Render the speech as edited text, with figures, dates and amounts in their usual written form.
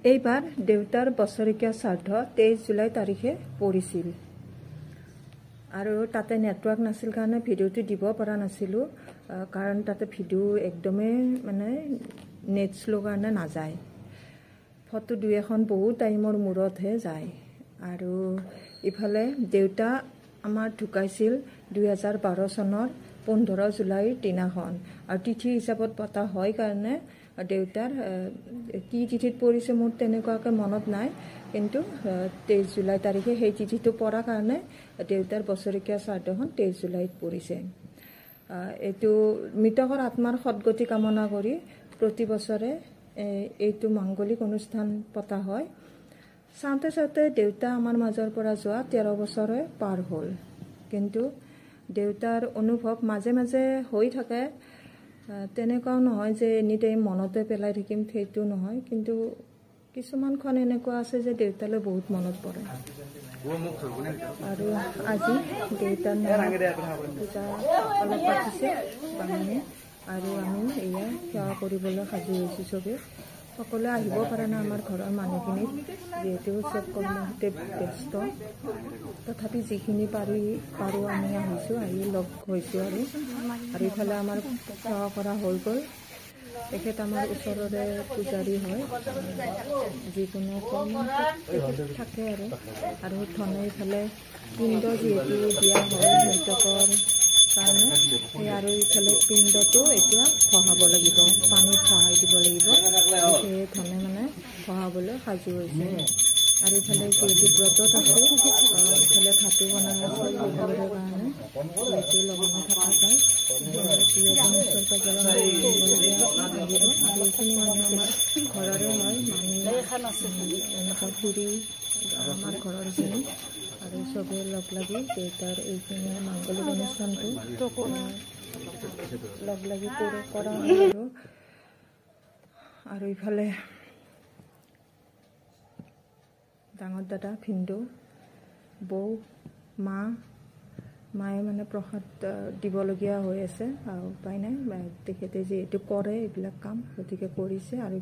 এইবাৰ দেউতাৰ বছৰেকীয়া শ্ৰাদ্ধ 23 জুলাই তাৰিখে পৰিছিল আৰু তাতে নেটৱৰ্ক নাছিল কাৰণে ভিডিঅ'টো দিব পৰা নাছিলোঁ কাৰণ তাতে ভিডিঅ' একদমেই মানে নেট স্লো কাৰণে নাযায় ফটো দুই এখন বহুত টাইমৰ মূৰতহে যায় আৰু ইফালে দেউতা আমাৰ ঢুকাইছিল 2012 চনৰ 15 জুলাইৰ দিনাখন আৰু তিথি হিচাপত পতা হয় কাৰণে দেউতাৰ কি তিথিত পৰিছে মোৰ তেনেকুৱাকৈ মনত নাই কিন্তু 23 জুলাই তাৰিখে সেই তিথিটো পৰাৰ কাৰণে দেউতাৰ বছৰেকীয়া শ্ৰাদ্ধখন 23 জুলাইত পৰিছে এইটো মৃতকৰ আত্মাৰ সদ্গতি কামনা কৰি প্ৰতি বছৰে এইটো মাংগলিক অনুষ্ঠান পতা হয় চাওঁতে চাওঁতে দেউতা আমাৰ মাজৰ পৰা যোৱা 13 বছৰে পাৰ হ'ল কিন্তু দেউতাৰ অনুভৱ মাজে মাজে হৈ থাকে তেনেকুৱাও নহয় যে এনি টাইম মনতে পেলাই থাকিম সেইটো নহয় কিন্তু কিছুমানখন এনেকুৱা আছে যে দেউতালৈ বহুত মনত পৰে আৰু আজি দেউতাৰ পূজা অলপ পাতিছে বাঙানে আৰু আমি এয়া সেৱা কৰিবলৈ সাজু হৈছোঁ চবে সকলোৱে আহিব পৰা নাই আমাৰ ঘৰৰ মানুহখিনিক যিহেতু চব কৰ্মসূত্ৰে ব্যস্ত তথাপি যিখিনি পাৰোঁ আমি আহিছোঁ আহি লগ হৈছোঁ আৰু ইফালে আমাৰ সেৱা কৰা হৈ গ'ল তেখেত আমাৰ ওচৰৰে পূজাৰী হয় যিকোনো কৰ্মসূত্ৰত থাকে আৰু ধনে ইফালে পিণ্ড যিহেতু দিয়া হয় মৃতকৰ কাৰণে সেই আৰু ইফালে পিণ্ডটো এতিয়া খহাব লাগিব পানীত খহাই দিব লাগিব সেয়ে ধনে মানে খহাবলৈ সাজু হৈছে আৰু ইফালে যিহেতু ব্ৰতত আছোঁ ইফালে ভাতো বনাই আছে সকলোৰে কাৰণে যিহেতু লঘোণে থকা যায় আৰু এইখিনি মানে আমাৰ ঘৰৰে হয় এনেকুৱা খুৰী আমাৰ ঘৰৰ খিনি আৰু চবে লগ লাগি দেউতাৰ এইখিনি মাংগলিক অনুষ্ঠানটো লগ লাগি কৰা হয় আৰু ইফালে ডাঙৰ দাদা ভিনদেউ বৌ মায়ে মানে প্ৰসাদ দিবলগীয়া হৈ আছে আৰু উপায় নাই তেখেতে যিহেতু কৰে এইবিলাক কাম গতিকে কৰিছে আৰু